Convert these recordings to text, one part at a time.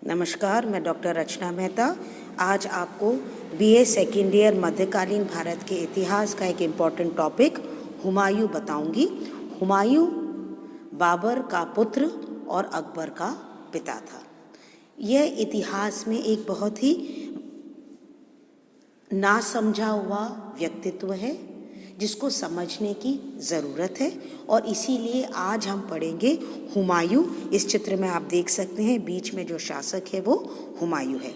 नमस्कार, मैं डॉक्टर रचना मेहता आज आपको बीए सेकेंड ईयर मध्यकालीन भारत के इतिहास का एक इम्पॉर्टेंट टॉपिक हुमायूं बताऊंगी। हुमायूं बाबर का पुत्र और अकबर का पिता था। यह इतिहास में एक बहुत ही ना समझा हुआ व्यक्तित्व है जिसको समझने की ज़रूरत है और इसीलिए आज हम पढ़ेंगे हुमायूं। इस चित्र में आप देख सकते हैं बीच में जो शासक है वो हुमायूं है।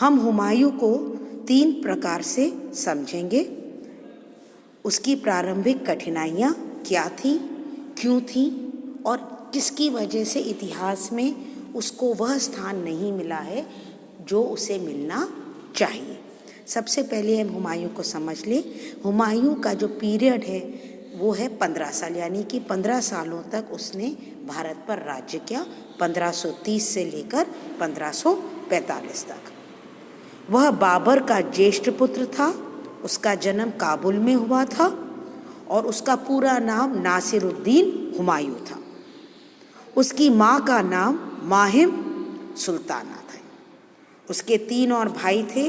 हम हुमायूं को 3 प्रकार से समझेंगे। उसकी प्रारंभिक कठिनाइयाँ क्या थी, क्यों थी और किसकी वजह से इतिहास में उसको वह स्थान नहीं मिला है जो उसे मिलना चाहिए। सबसे पहले हम हुमायूं को समझ लें। हुमायूं का जो पीरियड है वो है 15 साल, यानी कि 15 सालों तक उसने भारत पर राज्य किया, 1530 से लेकर 1545 तक। वह बाबर का ज्येष्ठ पुत्र था। उसका जन्म काबुल में हुआ था और उसका पूरा नाम नासिरुद्दीन हुमायूं था। उसकी माँ का नाम माहिम सुल्ताना था। उसके 3 और भाई थे,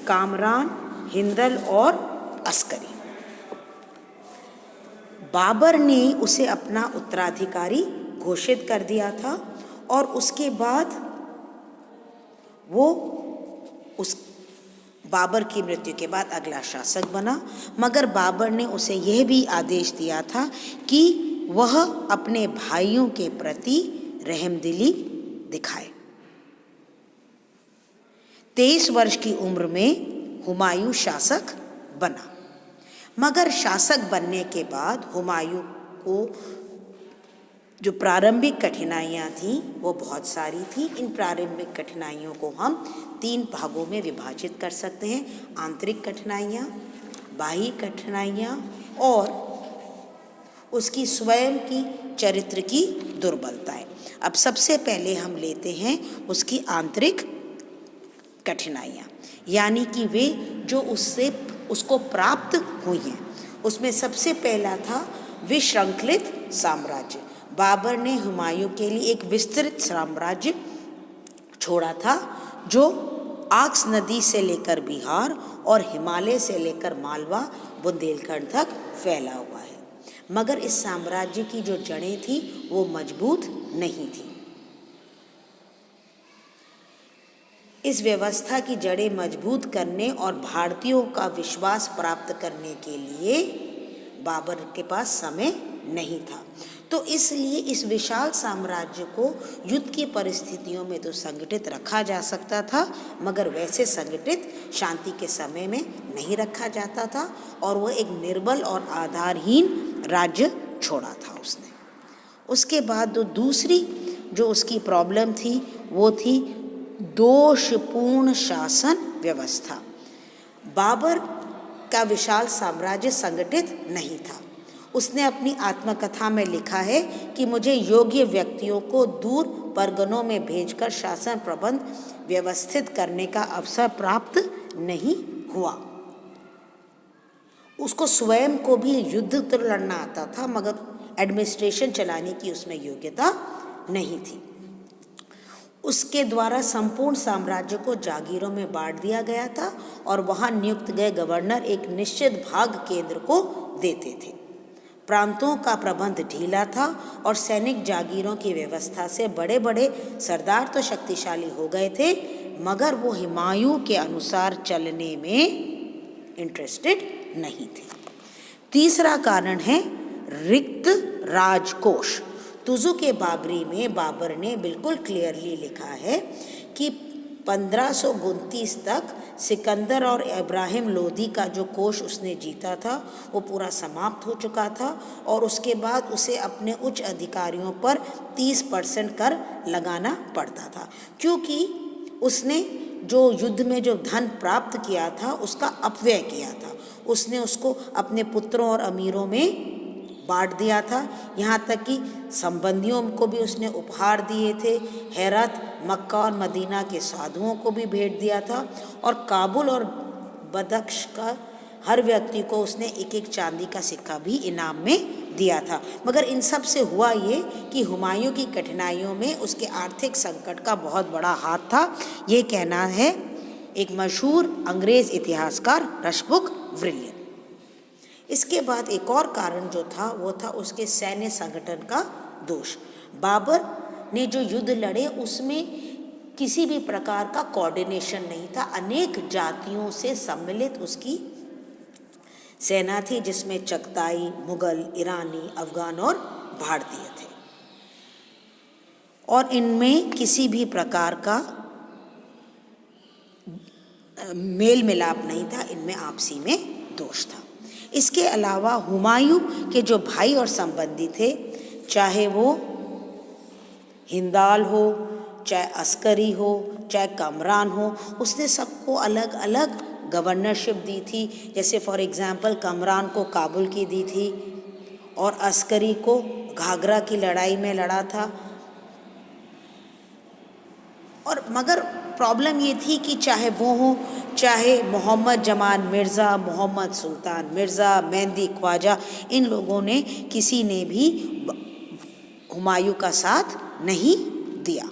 कामरान, हिंदल और अस्करी। बाबर ने उसे अपना उत्तराधिकारी घोषित कर दिया था और उसके बाद वो उस बाबर की मृत्यु के बाद अगला शासक बना। मगर बाबर ने उसे यह भी आदेश दिया था कि वह अपने भाइयों के प्रति रहमदिली दिखाए। 23 वर्ष की उम्र में हुमायूं शासक बना। मगर शासक बनने के बाद हुमायूं को जो प्रारंभिक कठिनाइयाँ थीं वो बहुत सारी थीं। इन प्रारंभिक कठिनाइयों को हम 3 भागों में विभाजित कर सकते हैं: आंतरिक कठिनाइयाँ, बाह्य कठिनाइयाँ और उसकी स्वयं की चरित्र की दुर्बलताएं। अब सबसे पहले हम लेते हैं उसकी आंतरिक कठिनाइयाँ, यानी कि वे जो उसको प्राप्त हुई हैं। उसमें सबसे पहला था विश्रंखलित साम्राज्य। बाबर ने हुमायूं के लिए एक विस्तृत साम्राज्य छोड़ा था जो आक्स नदी से लेकर बिहार और हिमालय से लेकर मालवा बुंदेलखंड तक फैला हुआ है। मगर इस साम्राज्य की जो जड़ें थी वो मजबूत नहीं थी। इस व्यवस्था की जड़ें मजबूत करने और भारतीयों का विश्वास प्राप्त करने के लिए बाबर के पास समय नहीं था। तो इसलिए इस विशाल साम्राज्य को युद्ध की परिस्थितियों में तो संगठित रखा जा सकता था, मगर वैसे संगठित शांति के समय में नहीं रखा जाता था और वह एक निर्बल और आधारहीन राज्य छोड़ा था उसने। उसके बाद दूसरी जो उसकी प्रॉब्लम थी वो थी दोषपूर्ण शासन व्यवस्था। बाबर का विशाल साम्राज्य संगठित नहीं था। उसने अपनी आत्मकथा में लिखा है कि मुझे योग्य व्यक्तियों को दूर परगनों में भेजकर शासन प्रबंध व्यवस्थित करने का अवसर प्राप्त नहीं हुआ। उसको स्वयं को भी युद्ध तो लड़ना आता था, मगर एडमिनिस्ट्रेशन चलाने की उसमें योग्यता नहीं थी। उसके द्वारा संपूर्ण साम्राज्य को जागीरों में बांट दिया गया था और वहां नियुक्त गए गवर्नर एक निश्चित भाग केंद्र को देते थे। प्रांतों का प्रबंध ढीला था और सैनिक जागीरों की व्यवस्था से बड़े बड़े सरदार तो शक्तिशाली हो गए थे, मगर वो हुमायूं के अनुसार चलने में इंटरेस्टेड नहीं थे। तीसरा कारण है रिक्त राजकोष। तुजु के बाबरी में बाबर ने बिल्कुल क्लियरली लिखा है कि 1529 तक सिकंदर और इब्राहिम लोदी का जो कोष उसने जीता था वो पूरा समाप्त हो चुका था और उसके बाद उसे अपने उच्च अधिकारियों पर 30% कर लगाना पड़ता था, क्योंकि उसने जो युद्ध में जो धन प्राप्त किया था उसका अपव्यय किया था। उसने उसको अपने पुत्रों और अमीरों में बांट दिया था। यहाँ तक कि संबंधियों को भी उसने उपहार दिए थे। हेरत, मक्का और मदीना के साधुओं को भी भेंट दिया था और काबुल और बदख्श का हर व्यक्ति को उसने एक एक चांदी का सिक्का भी इनाम में दिया था। मगर इन सब से हुआ ये कि हुमायूं की कठिनाइयों में उसके आर्थिक संकट का बहुत बड़ा हाथ था, ये कहना है एक मशहूर अंग्रेज इतिहासकार रशबुक विलियम। इसके बाद एक और कारण जो था वो था उसके सैन्य संगठन का दोष। बाबर ने जो युद्ध लड़े उसमें किसी भी प्रकार का कोऑर्डिनेशन नहीं था। अनेक जातियों से सम्मिलित उसकी सेना थी, जिसमें चगताई, मुगल, ईरानी, अफगान और भारतीय थे, और इनमें किसी भी प्रकार का मेल मिलाप नहीं था, इनमें आपसी में दोष था। इसके अलावा हुमायूं के जो भाई और संबंधी थे, चाहे वो हिंदाल हो, चाहे अस्करी हो, चाहे कमरान हो, उसने सबको अलग अलग गवर्नरशिप दी थी। जैसे फॉर एग्जांपल कमरान को काबुल की दी थी और अस्करी को घाघरा की लड़ाई में लड़ा था। और मगर प्रॉब्लम ये थी कि चाहे वो हो, चाहे मोहम्मद जमान मिर्ज़ा, मोहम्मद सुल्तान मिर्ज़ा, मेहंदी ख्वाजा, इन लोगों ने किसी ने भी हुमायूं का साथ नहीं दिया।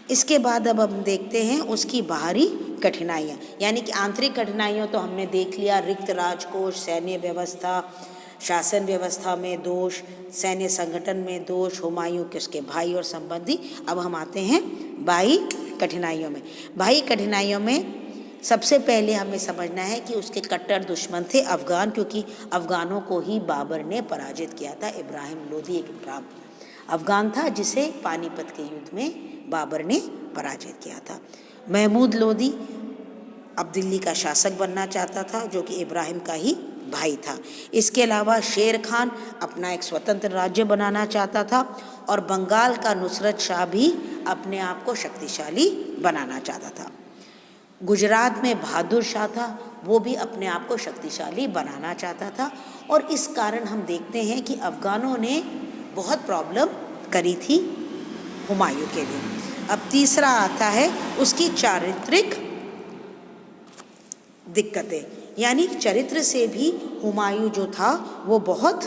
इसके बाद अब हम देखते हैं उसकी बाहरी कठिनाइयाँ, यानी कि आंतरिक कठिनाइयों तो हमने देख लिया, रिक्त राजकोष, सैन्य व्यवस्था, शासन व्यवस्था में दोष, सैन्य संगठन में दोष, हुमायूं के उसके भाई और संबंधी। अब हम आते हैं बाह्य कठिनाइयों में। बाह्य कठिनाइयों में सबसे पहले हमें समझना है कि उसके कट्टर दुश्मन थे अफ़गान, क्योंकि अफ़गानों को ही बाबर ने पराजित किया था। इब्राहिम लोदी एक अफ़गान था जिसे पानीपत के युद्ध में बाबर ने पराजित किया था। महमूद लोदी अब दिल्ली का शासक बनना चाहता था, जो कि इब्राहिम का ही भाई था। इसके अलावा शेर खान अपना एक स्वतंत्र राज्य बनाना चाहता था, और बंगाल का नुसरत शाह भी अपने आप को शक्तिशाली बनाना चाहता था। गुजरात में बहादुर शाह था, वो भी अपने आप को शक्तिशाली बनाना चाहता था। और इस कारण हम देखते हैं कि अफ़गानों ने बहुत प्रॉब्लम करी थी हुमायूं के लिए। अब तीसरा आता है उसकी चारित्रिक दिक्कतें, यानी चरित्र से भी हुमायूं जो था वो बहुत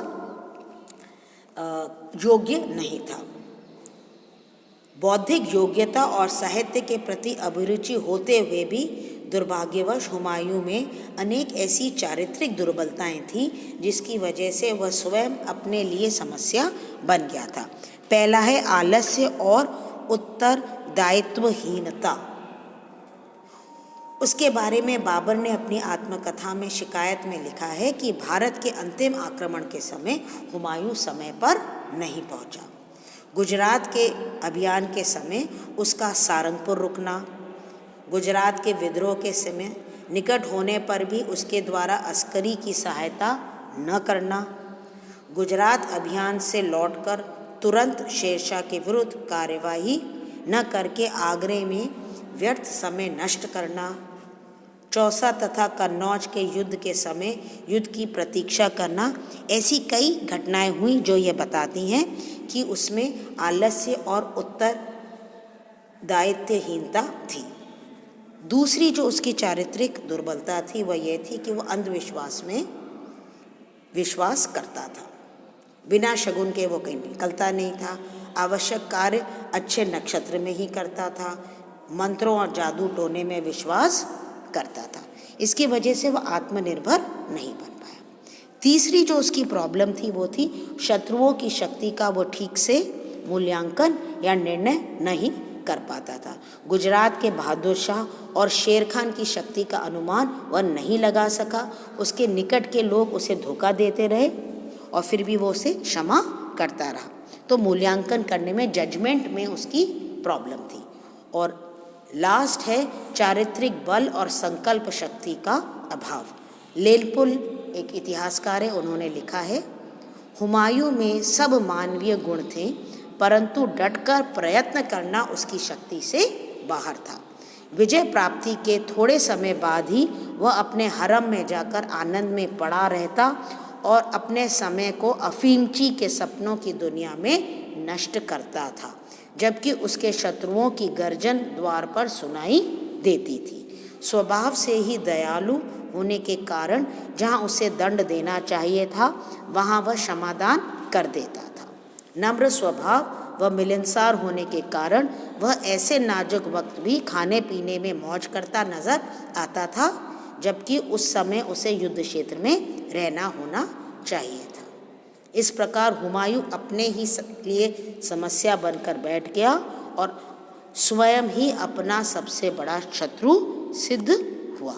योग्य नहीं था। बौद्धिक योग्यता और साहित्य के प्रति अभिरुचि होते हुए भी दुर्भाग्यवश हुमायूं में अनेक ऐसी चारित्रिक दुर्बलताएं थीं जिसकी वजह से वह स्वयं अपने लिए समस्या बन गया था। पहला है आलस्य और उत्तरदायित्वहीनता। उसके बारे में बाबर ने अपनी आत्मकथा में शिकायत में लिखा है कि भारत के अंतिम आक्रमण के समय हुमायूं समय पर नहीं पहुंचा। गुजरात के अभियान के समय उसका सारंगपुर रुकना, गुजरात के विद्रोह के समय निकट होने पर भी उसके द्वारा अस्करी की सहायता न करना, गुजरात अभियान से लौटकर तुरंत शेरशाह के विरुद्ध कार्यवाही न करके आगरे में व्यर्थ समय नष्ट करना, चौसा तथा कन्नौज के युद्ध के समय युद्ध की प्रतीक्षा करना, ऐसी कई घटनाएं हुई जो ये बताती हैं कि उसमें आलस्य और उत्तरदायित्वहीनता थी। दूसरी जो उसकी चारित्रिक दुर्बलता थी वह यह थी कि वह अंधविश्वास में विश्वास करता था। बिना शगुन के वो कहीं निकलता नहीं था। आवश्यक कार्य अच्छे नक्षत्र में ही करता था। मंत्रों और जादू टोने में विश्वास करता था। इसकी वजह से वह आत्मनिर्भर नहीं बन पाया। तीसरी जो उसकी प्रॉब्लम थी वो थी शत्रुओं की शक्ति का वो ठीक से मूल्यांकन या निर्णय नहीं कर पाता था। गुजरात के बहादुर शाह और शेर खान की शक्ति का अनुमान वह नहीं लगा सका। उसके निकट के लोग उसे धोखा देते रहे और फिर भी वो उसे क्षमा करता रहा। तो मूल्यांकन करने में, जजमेंट में उसकी प्रॉब्लम थी। और लास्ट है चारित्रिक बल और संकल्प शक्ति का अभाव। लेलपुल एक इतिहासकार है, उन्होंने लिखा है, हुमायूं में सब मानवीय गुण थे परंतु डटकर प्रयत्न करना उसकी शक्ति से बाहर था। विजय प्राप्ति के थोड़े समय बाद ही वह अपने हरम में जाकर आनंद में पड़ा रहता और अपने समय को अफीमची के सपनों की दुनिया में नष्ट करता था, जबकि उसके शत्रुओं की गर्जन द्वार पर सुनाई देती थी। स्वभाव से ही दयालु होने के कारण जहाँ उसे दंड देना चाहिए था वहाँ वह क्षमादान कर देता था। नम्र स्वभाव व मिलनसार होने के कारण वह ऐसे नाजुक वक्त भी खाने पीने में मौज करता नजर आता था, जबकि उस समय उसे युद्ध क्षेत्र में रहना होना चाहिए था। इस प्रकार हुमायूं अपने ही लिए समस्या बनकर बैठ गया और स्वयं ही अपना सबसे बड़ा शत्रु सिद्ध हुआ।